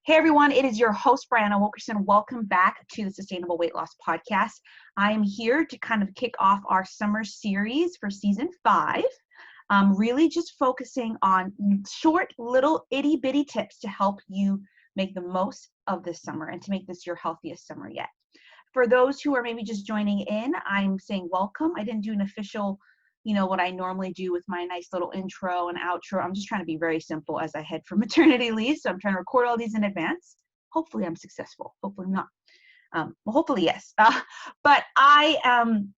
Hey everyone, it is your host, Brianna Wilkerson. Welcome back to the Sustainable Weight Loss Podcast. I am here to kind of kick off our summer series for season 5. Really just focusing on short, little itty bitty tips to help you make the most of this summer and to make this your healthiest summer yet. For those who are maybe just joining in, I'm saying welcome. I didn't do an official, what I normally do with my nice little intro and outro. I'm just trying to be very simple as I head for maternity leave. So I'm trying to record all these in advance. Hopefully I'm successful. Hopefully not. Well, hopefully yes. But I am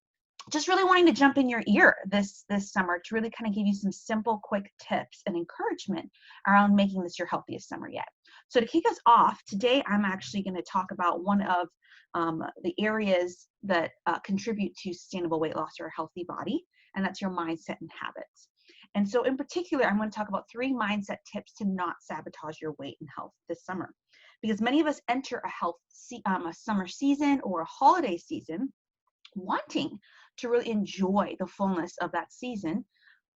just really wanting to jump in your ear this summer to really kind of give you some simple, quick tips and encouragement around making this your healthiest summer yet. So to kick us off, today I'm actually going to talk about one of the areas that contribute to sustainable weight loss or a healthy body, and that's your mindset and habits. And so in particular, I'm going to talk about 3 mindset tips to not sabotage your weight and health this summer. Because many of us enter a summer season or a holiday season wanting to really enjoy the fullness of that season,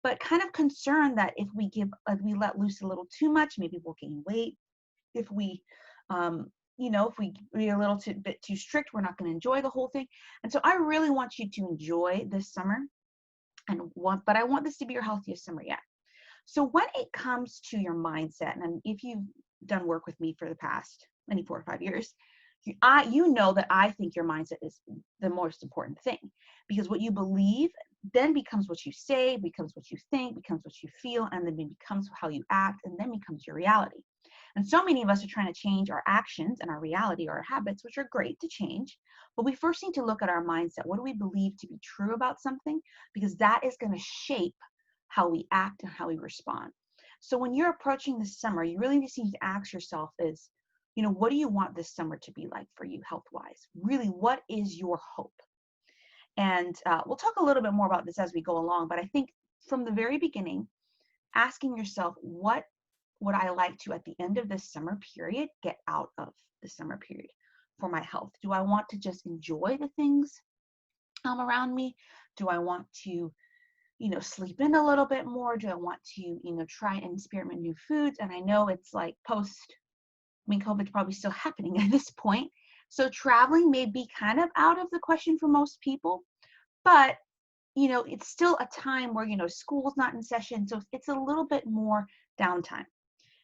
but kind of concerned that if we let loose a little too much, maybe we'll gain weight. If we if we be a little bit too strict, we're not going to enjoy the whole thing. And so I really want you to enjoy this summer, but I want this to be your healthiest summer yet. So when it comes to your mindset, and if you've done work with me for the past 4 or 5 years, you know that I think your mindset is the most important thing, because what you believe then becomes what you say, becomes what you think, becomes what you feel, and then becomes how you act, and then becomes your reality. And so many of us are trying to change our actions and our reality or our habits, which are great to change. But we first need to look at our mindset. What do we believe to be true about something? Because that is going to shape how we act and how we respond. So when you're approaching this summer, you really just need to ask yourself is, what do you want this summer to be like for you health-wise? Really, what is your hope? And we'll talk a little bit more about this as we go along. But I think from the very beginning, asking yourself, what would I like to, at the end of this summer period, get out of the summer period for my health? Do I want to just enjoy the things around me? Do I want to, sleep in a little bit more? Do I want to, try and experiment new foods? And I know it's like COVID's probably still happening at this point. So traveling may be kind of out of the question for most people, but, it's still a time where, school's not in session. So it's a little bit more downtime.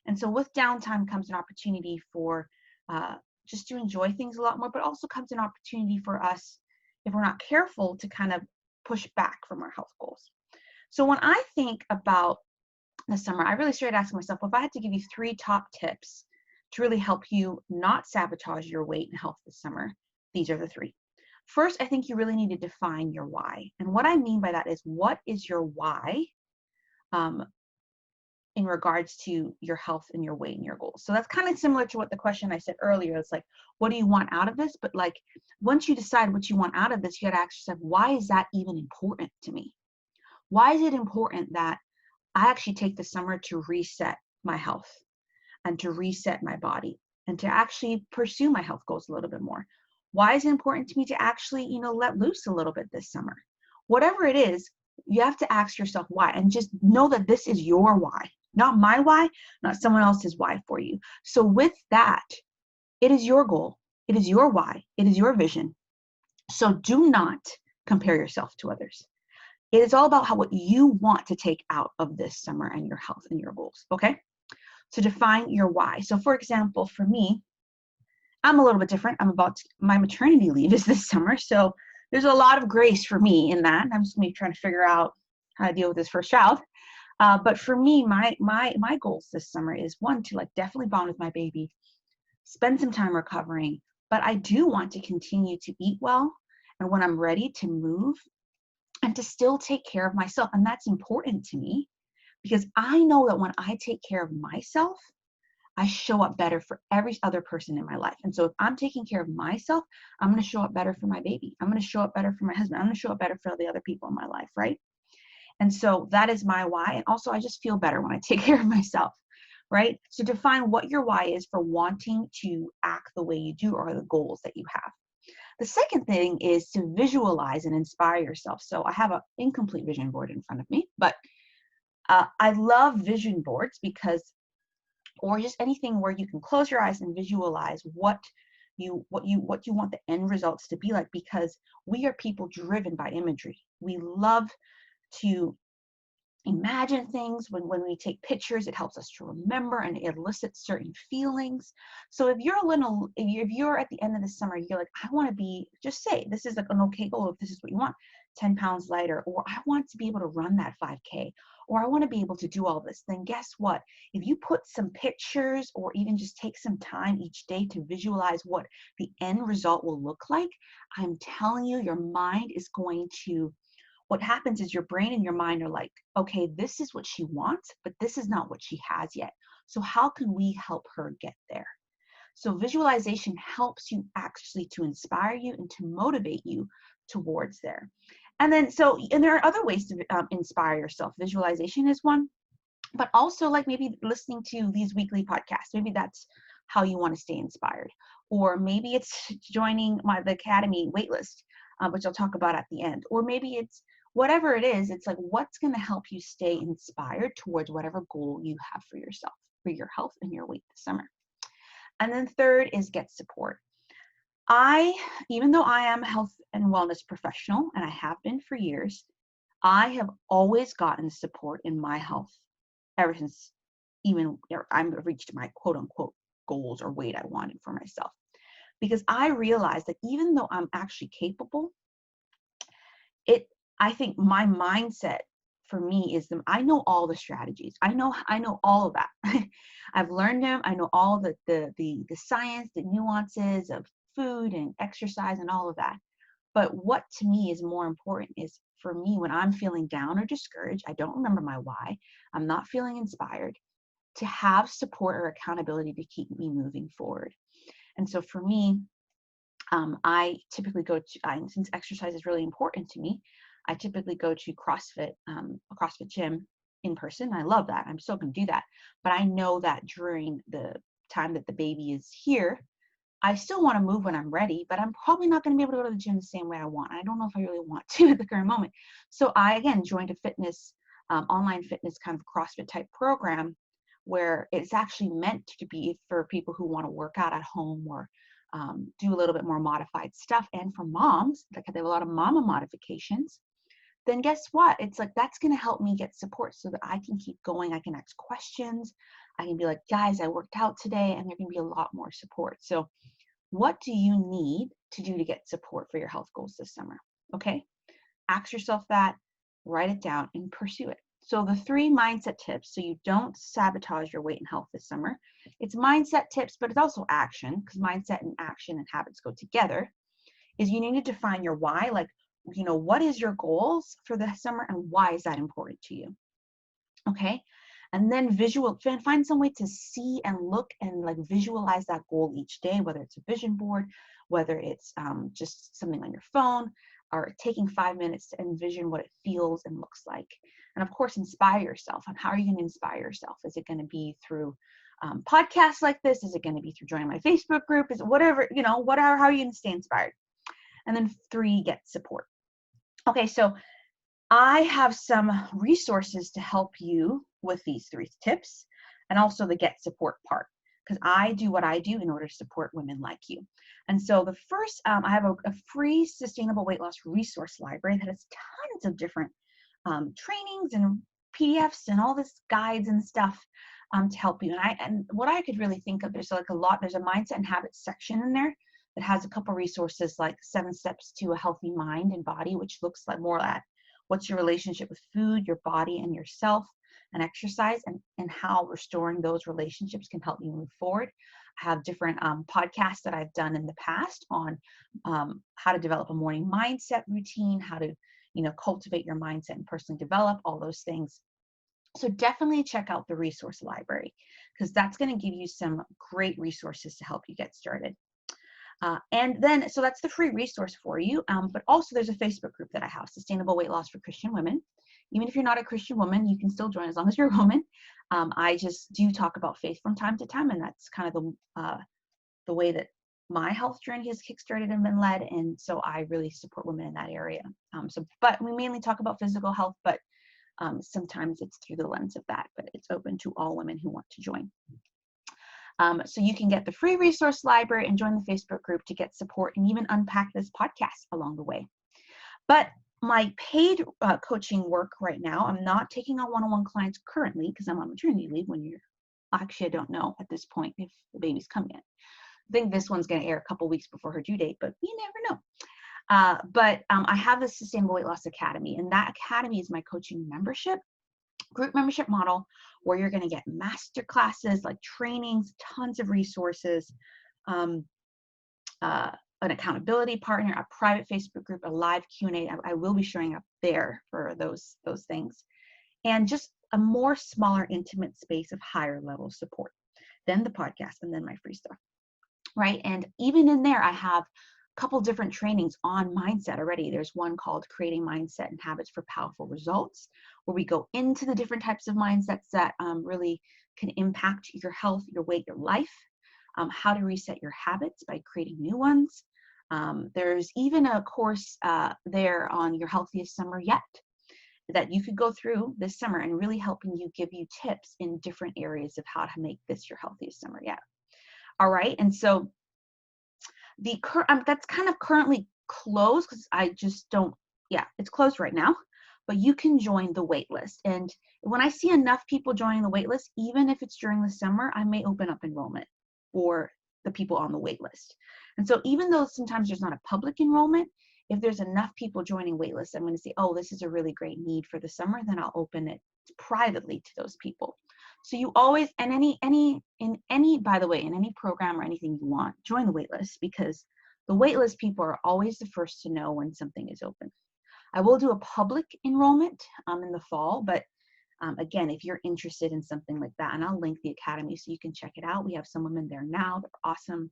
And so with downtime comes an opportunity for just to enjoy things a lot more, but also comes an opportunity for us, if we're not careful, to kind of push back from our health goals. So when I think about the summer, I really started asking myself, well, if I had to give you 3 top tips to really help you not sabotage your weight and health this summer, these are the 3. First, I think you really need to define your why. And what I mean by that is, what is your why in regards to your health and your weight and your goals? So that's kind of similar to what the question I said earlier. It's like, what do you want out of this? But like, once you decide what you want out of this, you got to ask yourself, why is that even important to me? Why is it important that I actually take the summer to reset my health and to reset my body and to actually pursue my health goals a little bit more? Why is it important to me to actually, let loose a little bit this summer? Whatever it is, you have to ask yourself why, and just know that this is your why, not my why, not someone else's why for you. So with that, it is your goal. It is your why. It is your vision. So do not compare yourself to others. It is all about what you want to take out of this summer and your health and your goals. Okay. So define your why. So for example, for me, I'm a little bit different. My maternity leave is this summer. So there's a lot of grace for me in that. I'm just going to be trying to figure out how to deal with this first child. But for me, my goals this summer is, one, to definitely bond with my baby, spend some time recovering, but I do want to continue to eat well. And when I'm ready, to move and to still take care of myself. And that's important to me, because I know that when I take care of myself, I show up better for every other person in my life. And so if I'm taking care of myself, I'm going to show up better for my baby. I'm going to show up better for my husband. I'm going to show up better for the other people in my life, right? And so that is my why. And also, I just feel better when I take care of myself, right? So define what your why is for wanting to act the way you do, or the goals that you have. The second thing is to visualize and inspire yourself. So I have an incomplete vision board in front of me, but I love vision boards because or just anything where you can close your eyes and visualize what you want the end results to be like, because we are people driven by imagery. We love to imagine things. When we take pictures, it helps us to remember and it elicits certain feelings. So if you're at the end of the summer, you're like, I want to be, just say this is like an okay goal. If this is what you want, 10 pounds lighter, or I want to be able to run that 5K, or I want to be able to do all this, then guess what? If you put some pictures or even just take some time each day to visualize what the end result will look like, I'm telling you, your mind is going to, what happens is your brain and your mind are like, okay, this is what she wants, but this is not what she has yet. So how can we help her get there? So visualization helps you actually to inspire you and to motivate you towards there. And then, and there are other ways to inspire yourself. Visualization is one, but also like maybe listening to these weekly podcasts. Maybe that's how you want to stay inspired. Or maybe it's joining the Academy waitlist, which I'll talk about at the end. Or maybe it's whatever it is, it's like what's going to help you stay inspired towards whatever goal you have for yourself, for your health and your weight this summer. And then third is get support. Even though I am a health and wellness professional, and I have been for years, I have always gotten support in my health ever since I've reached my quote unquote goals or weight I wanted for myself. Because I realized that even though I'm actually capable, I think my mindset for me is I know all the strategies. I know all of that. I've learned them. I know all the science, the nuances of food and exercise and all of that. But what to me is more important is, for me, when I'm feeling down or discouraged, I don't remember my why, I'm not feeling inspired, to have support or accountability to keep me moving forward. And so for me, I typically go to, since exercise is really important to me, I typically go to CrossFit, a CrossFit gym in person. I love that. I'm still going to do that. But I know that during the time that the baby is here, I still want to move when I'm ready, but I'm probably not going to be able to go to the gym the same way I want. I don't know if I really want to at the current moment. So I, again, joined a fitness, online fitness kind of CrossFit type program, where it's actually meant to be for people who want to work out at home or do a little bit more modified stuff. And for moms, like they have a lot of mama modifications, then guess what? It's like, that's going to help me get support so that I can keep going. I can ask questions. I can be like, guys, I worked out today, and there can be a lot more support. So what do you need to do to get support for your health goals this summer? Okay. Ask yourself that, write it down, and pursue it. So the 3 mindset tips, so you don't sabotage your weight and health this summer. It's mindset tips, but it's also action, because mindset and action and habits go together, is you need to define your why. Like, what is your goals for the summer and why is that important to you? Okay. And then find some way to see and look and like visualize that goal each day, whether it's a vision board, whether it's just something on your phone, or taking 5 minutes to envision what it feels and looks like. And of course, inspire yourself. And how are you going to inspire yourself? Is it going to be through podcasts like this? Is it going to be through joining my Facebook group? Is it whatever, how are you going to stay inspired? And then 3, get support. Okay, so I have some resources to help you with these 3 tips, and also the get support part, because I do what I do in order to support women like you. And so the first, I have a free sustainable weight loss resource library that has tons of different trainings and PDFs and all this guides and stuff to help you. And what I could really think of, there's a mindset and habits section in there that has a couple resources like 7 steps to a healthy mind and body, which looks like more at what's your relationship with food, your body, and yourself, and exercise, and how restoring those relationships can help you move forward. I have different podcasts that I've done in the past on how to develop a morning mindset routine, how to cultivate your mindset and personally develop all those things. So definitely check out the resource library, because that's going to give you some great resources to help you get started. And then, so that's the free resource for you. But also there's a Facebook group that I have, Sustainable Weight Loss for Christian Women. Even if you're not a Christian woman, you can still join as long as you're a woman. I just do talk about faith from time to time, and that's kind of the way that my health journey has kickstarted and been led. And so I really support women in that area. But we mainly talk about physical health, but sometimes it's through the lens of that, but it's open to all women who want to join. So you can get the free resource library and join the Facebook group to get support and even unpack this podcast along the way. But my paid coaching work right now, I'm not taking on one-on-one clients currently because I'm on maternity leave. Actually, I don't know at this point if the baby's come yet. I think this one's going to air a couple weeks before her due date, but you never know. But I have the Sustainable Weight Loss Academy, and that academy is my coaching membership, group membership model, where you're going to get master classes, like trainings, tons of resources, an accountability partner, a private Facebook group, a live Q&A. I will be showing up there for those things, and just a more smaller, intimate space of higher level support than the podcast and then my free stuff, right? And even in there, I have a couple different trainings on mindset already. There's one called Creating Mindset and Habits for Powerful Results, where we go into the different types of mindsets that really can impact your health, your weight, your life. How to reset your habits by creating new ones. There's even a course there on your healthiest summer yet that you could go through this summer and really helping give you tips in different areas of how to make this your healthiest summer yet. All right, and so that's kind of currently closed because I just don't, it's closed right now, but you can join the wait list. And when I see enough people joining the wait list, even if it's during the summer, I may open up enrollment for the people on the wait list. And so even though sometimes there's not a public enrollment, if there's enough people joining wait lists, I'm going to say, oh, this is a really great need for the summer, then I'll open it privately to those people. So you always, and by the way, in any program or anything you want, join the wait list, because the wait list people are always the first to know when something is open. I will do a public enrollment in the fall, but again, if you're interested in something like that, and I'll link the academy so you can check it out. We have some women there now. They're awesome.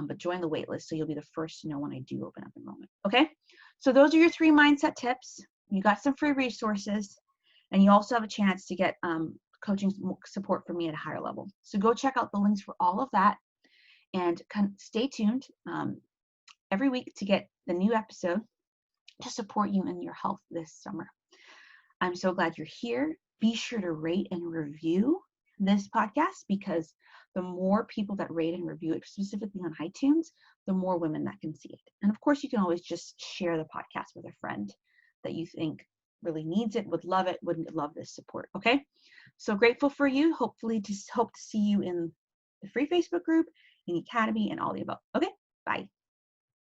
But join the waitlist so you'll be the first to know when I do open up enrollment. Okay? So those are your 3 mindset tips. You got some free resources, and you also have a chance to get coaching support from me at a higher level. So go check out the links for all of that, and stay tuned every week to get the new episode to support you in your health this summer. I'm so glad you're here. Be sure to rate and review this podcast, because the more people that rate and review it, specifically on iTunes, the more women that can see it. And of course, you can always just share the podcast with a friend that you think really needs it, would love love this support. Okay? So grateful for you. Hope to see you in the free Facebook group, in the academy, and all the above. Okay? Bye.